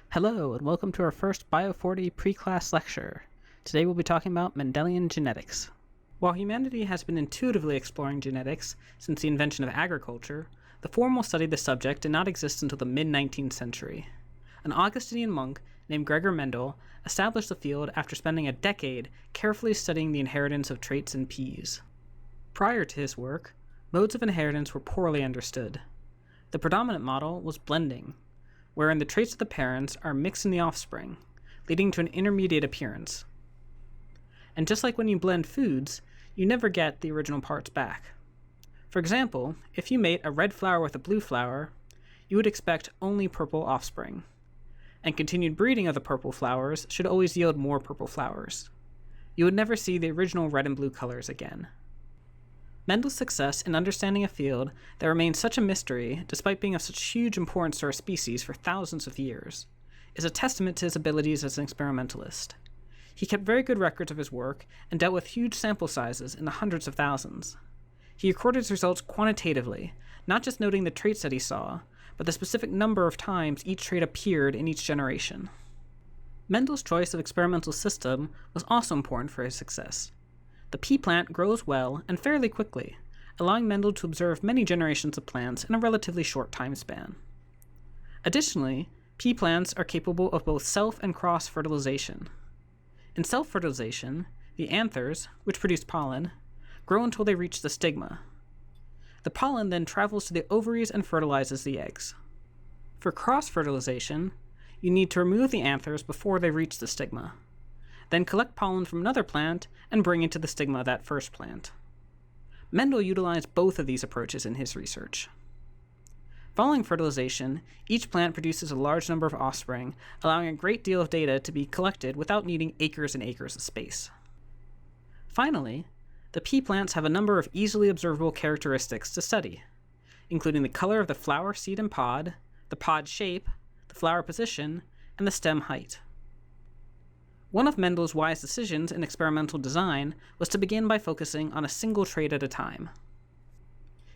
Hello, and welcome to our first Bio40 Pre-Class lecture. Today we'll be talking about Mendelian genetics. While humanity has been intuitively exploring genetics since the invention of agriculture, the formal study of the subject did not exist until the mid-19th century. An Augustinian monk named Gregor Mendel established the field after spending a decade carefully studying the inheritance of traits in peas. Prior to his work, modes of inheritance were poorly understood. The predominant model was blending, wherein the traits of the parents are mixed in the offspring, leading to an intermediate appearance. And just like when you blend foods, you never get the original parts back. For example, if you mate a red flower with a blue flower, you would expect only purple offspring, and continued breeding of the purple flowers should always yield more purple flowers. You would never see the original red and blue colors again. Mendel's success in understanding a field that remains such a mystery, despite being of such huge importance to our species for thousands of years, is a testament to his abilities as an experimentalist. He kept very good records of his work and dealt with huge sample sizes in the hundreds of thousands. He recorded his results quantitatively, not just noting the traits that he saw, but the specific number of times each trait appeared in each generation. Mendel's choice of experimental system was also important for his success. The pea plant grows well and fairly quickly, allowing Mendel to observe many generations of plants in a relatively short time span. Additionally, pea plants are capable of both self and cross-fertilization. In self-fertilization, the anthers, which produce pollen, grow until they reach the stigma. The pollen then travels to the ovaries and fertilizes the eggs. For cross-fertilization, you need to remove the anthers before they reach the stigma, then collect pollen from another plant and bring it to the stigma of that first plant. Mendel utilized both of these approaches in his research. Following fertilization, each plant produces a large number of offspring, allowing a great deal of data to be collected without needing acres and acres of space. Finally, the pea plants have a number of easily observable characteristics to study, including the color of the flower, seed, and pod, the pod shape, the flower position, and the stem height. One of Mendel's wise decisions in experimental design was to begin by focusing on a single trait at a time.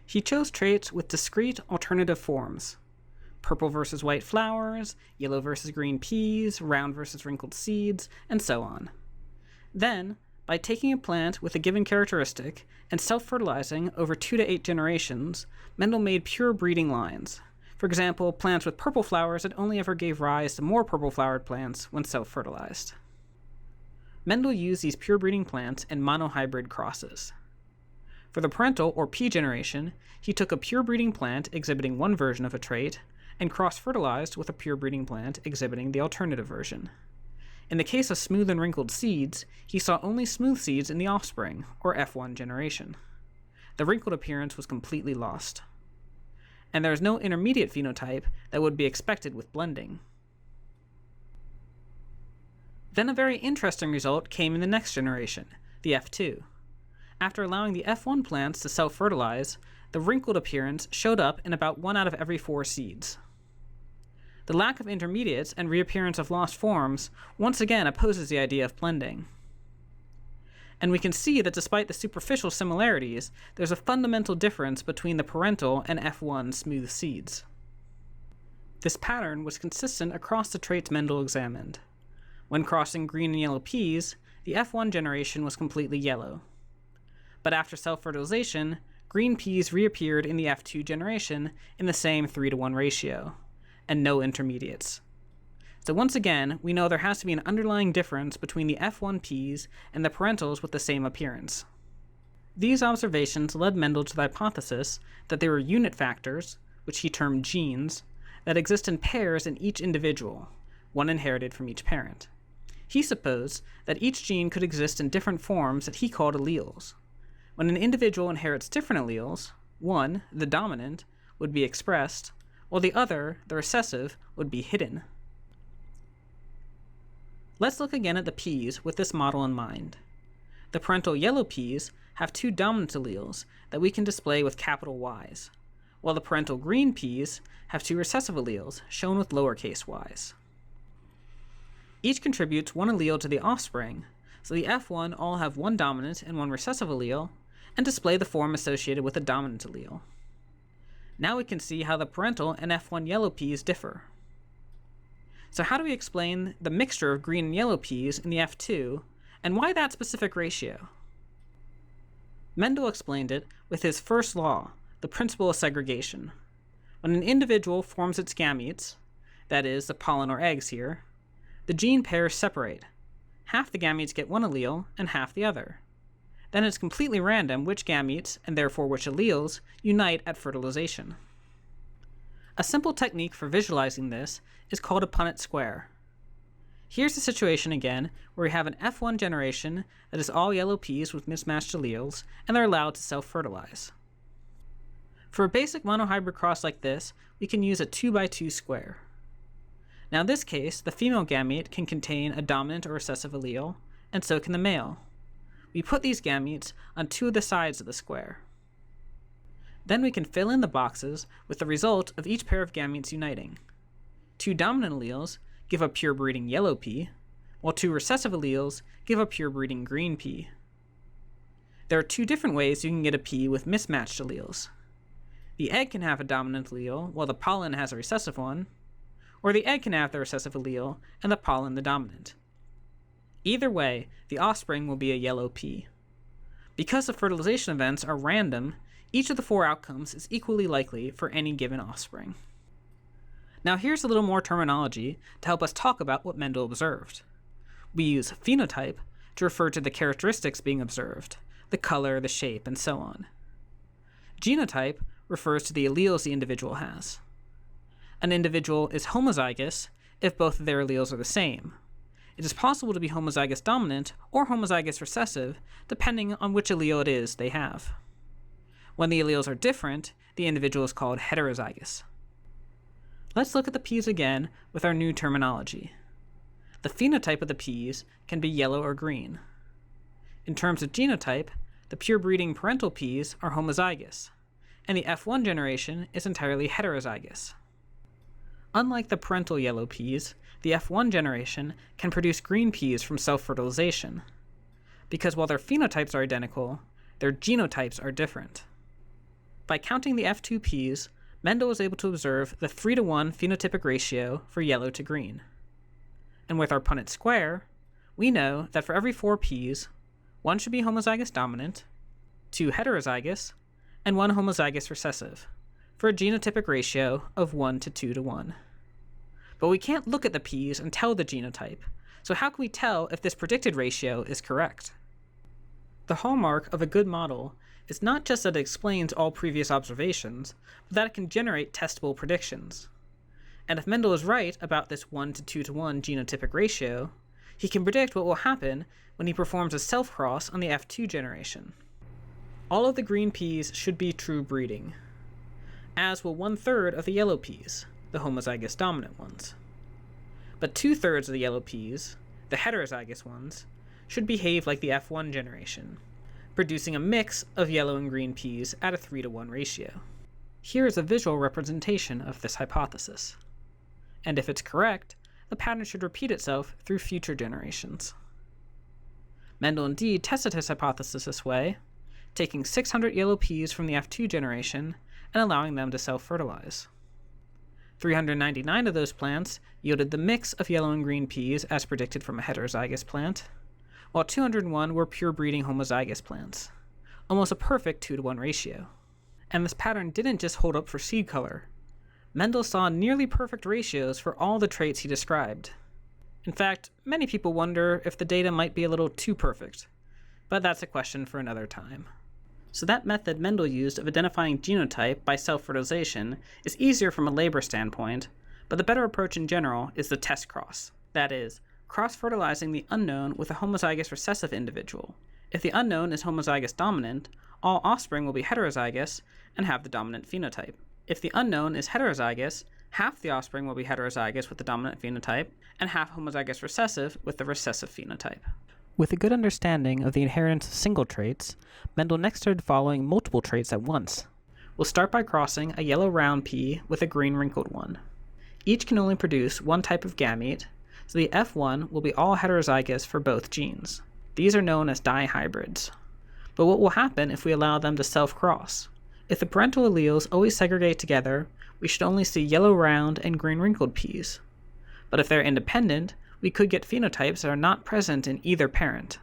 He chose traits with discrete alternative forms: purple versus white flowers, yellow versus green peas, round versus wrinkled seeds, and so on. Then, by taking a plant with a given characteristic and self-fertilizing over 2 to 8 generations, Mendel made pure breeding lines. For example, plants with purple flowers that only ever gave rise to more purple-flowered plants when self-fertilized. Mendel used these pure breeding plants in monohybrid crosses. For the parental or pea generation, he took a pure breeding plant exhibiting one version of a trait and cross-fertilized with a pure breeding plant exhibiting the alternative version. In the case of smooth and wrinkled seeds, he saw only smooth seeds in the offspring, or F1 generation. The wrinkled appearance was completely lost. And there is no intermediate phenotype that would be expected with blending. Then a very interesting result came in the next generation, the F2. After allowing the F1 plants to self-fertilize, the wrinkled appearance showed up in about 1 out of every 4 seeds. The lack of intermediates and reappearance of lost forms once again opposes the idea of blending. And we can see that despite the superficial similarities, there's a fundamental difference between the parental and F1 smooth seeds. This pattern was consistent across the traits Mendel examined. When crossing green and yellow peas, the F1 generation was completely yellow. But after self-fertilization, green peas reappeared in the F2 generation in the same 3-to-1 ratio, and no intermediates. So once again, we know there has to be an underlying difference between the F1 peas and the parentals with the same appearance. These observations led Mendel to the hypothesis that there were unit factors, which he termed genes, that exist in pairs in each individual, one inherited from each parent. He supposed that each gene could exist in different forms that he called alleles. When an individual inherits different alleles, one, the dominant, would be expressed, while the other, the recessive, would be hidden. Let's look again at the peas with this model in mind. The parental yellow peas have 2 dominant alleles that we can display with capital Y's, while the parental green peas have 2 recessive alleles shown with lowercase y's. Each contributes 1 allele to the offspring, so the F1 all have 1 dominant and 1 recessive allele, and display the form associated with the dominant allele. Now we can see how the parental and F1 yellow peas differ. So how do we explain the mixture of green and yellow peas in the F2, and why that specific ratio? Mendel explained it with his first law, the principle of segregation. When an individual forms its gametes, that is, the pollen or eggs here, the gene pairs separate. Half the gametes get one allele and half the other. Then it's completely random which gametes, and therefore which alleles, unite at fertilization. A simple technique for visualizing this is called a Punnett square. Here's the situation again, where we have an F1 generation that is all yellow peas with mismatched alleles, and they're allowed to self-fertilize. For a basic monohybrid cross like this, we can use a 2x2 square. Now in this case, the female gamete can contain a dominant or recessive allele, and so can the male. We put these gametes on two of the sides of the square. Then we can fill in the boxes with the result of each pair of gametes uniting. Two dominant alleles give a pure breeding yellow pea, while two recessive alleles give a pure breeding green pea. There are two different ways you can get a pea with mismatched alleles. The egg can have a dominant allele while the pollen has a recessive one, or the egg can have the recessive allele and the pollen the dominant. Either way, the offspring will be a yellow pea. Because the fertilization events are random, each of the four outcomes is equally likely for any given offspring. Now here's a little more terminology to help us talk about what Mendel observed. We use phenotype to refer to the characteristics being observed, the color, the shape, and so on. Genotype refers to the alleles the individual has. An individual is homozygous if both of their alleles are the same. It is possible to be homozygous dominant or homozygous recessive, depending on which allele it is they have. When the alleles are different, the individual is called heterozygous. Let's look at the peas again with our new terminology. The phenotype of the peas can be yellow or green. In terms of genotype, the pure breeding parental peas are homozygous, and the F1 generation is entirely heterozygous. Unlike the parental yellow peas, the F1 generation can produce green peas from self-fertilization, because while their phenotypes are identical, their genotypes are different. By counting the F2 peas, Mendel was able to observe the 3-to-1 phenotypic ratio for yellow to green. And with our Punnett square, we know that for every 4 peas, 1 should be homozygous dominant, 2 heterozygous, and 1 homozygous recessive, for a genotypic ratio of 1 to 2 to 1. But we can't look at the peas and tell the genotype, so how can we tell if this predicted ratio is correct? The hallmark of a good model is not just that it explains all previous observations, but that it can generate testable predictions. And if Mendel is right about this 1 to 2 to 1 genotypic ratio, he can predict what will happen when he performs a self-cross on the F2 generation. All of the green peas should be true breeding, as will 1/3 of the yellow peas, the homozygous dominant ones. But 2/3 of the yellow peas, the heterozygous ones, should behave like the F1 generation, producing a mix of yellow and green peas at a 3-to-1 ratio. Here is a visual representation of this hypothesis. And if it's correct, the pattern should repeat itself through future generations. Mendel indeed tested his hypothesis this way, taking 600 yellow peas from the F2 generation and allowing them to self-fertilize. 399 of those plants yielded the mix of yellow and green peas as predicted from a heterozygous plant, while 201 were pure breeding homozygous plants, almost a perfect 2-to-1 ratio. And this pattern didn't just hold up for seed color. Mendel saw nearly perfect ratios for all the traits he described. In fact, many people wonder if the data might be a little too perfect, but that's a question for another time. So that method Mendel used of identifying genotype by self-fertilization is easier from a labor standpoint, but the better approach in general is the test cross. That is, cross-fertilizing the unknown with a homozygous recessive individual. If the unknown is homozygous dominant, all offspring will be heterozygous and have the dominant phenotype. If the unknown is heterozygous, half the offspring will be heterozygous with the dominant phenotype, and half homozygous recessive with the recessive phenotype. With a good understanding of the inheritance of single traits, Mendel next started following multiple traits at once. We'll start by crossing a yellow round pea with a green wrinkled one. Each can only produce one type of gamete, so the F1 will be all heterozygous for both genes. These are known as dihybrids. But what will happen if we allow them to self-cross? If the parental alleles always segregate together, we should only see yellow round and green wrinkled peas. But if they're independent, we could get phenotypes that are not present in either parent.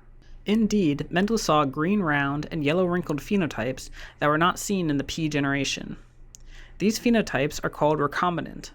Indeed, Mendel saw green round and yellow wrinkled phenotypes that were not seen in the pea generation. These phenotypes are called recombinant,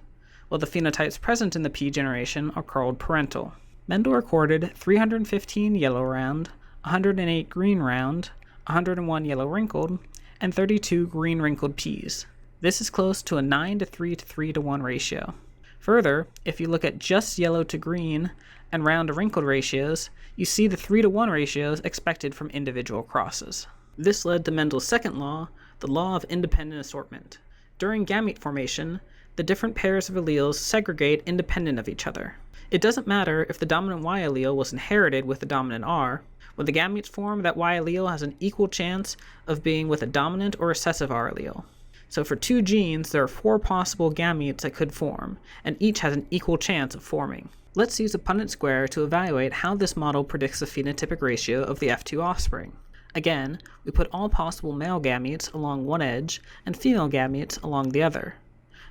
while the phenotypes present in the pea generation are called parental. Mendel recorded 315 yellow round, 108 green round, 101 yellow wrinkled, and 32 green wrinkled peas. This is close to a 9 to 3 to 3 to 1 ratio. Further, if you look at just yellow to green and round to wrinkled ratios, you see the 3 to 1 ratios expected from individual crosses. This led to Mendel's second law, the law of independent assortment. During gamete formation, the different pairs of alleles segregate independent of each other. It doesn't matter if the dominant Y allele was inherited with the dominant R. When the gametes form, that Y allele has an equal chance of being with a dominant or recessive R allele. So for 2 genes, there are 4 possible gametes that could form, and each has an equal chance of forming. Let's use a Punnett square to evaluate how this model predicts the phenotypic ratio of the F2 offspring. Again, we put all possible male gametes along one edge and female gametes along the other.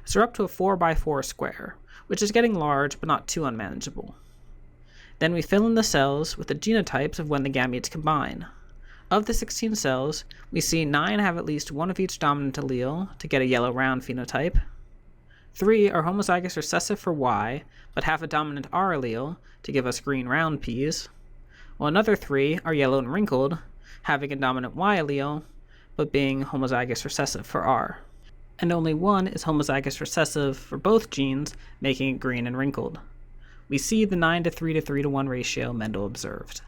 So we're up to a 4x4 square, which is getting large but not too unmanageable. Then we fill in the cells with the genotypes of when the gametes combine. Of the 16 cells, we see 9 have at least one of each dominant allele to get a yellow round phenotype. 3 are homozygous recessive for Y, but have a dominant R allele to give us green round peas, while another 3 are yellow and wrinkled, having a dominant Y allele, but being homozygous recessive for R. And only 1 is homozygous recessive for both genes, making it green and wrinkled. We see the 9 to 3 to 3 to 1 ratio Mendel observed.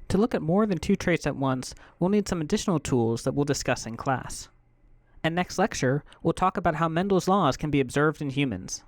To look at more than 2 traits at once, we'll need some additional tools that we'll discuss in class. And next lecture, we'll talk about how Mendel's laws can be observed in humans.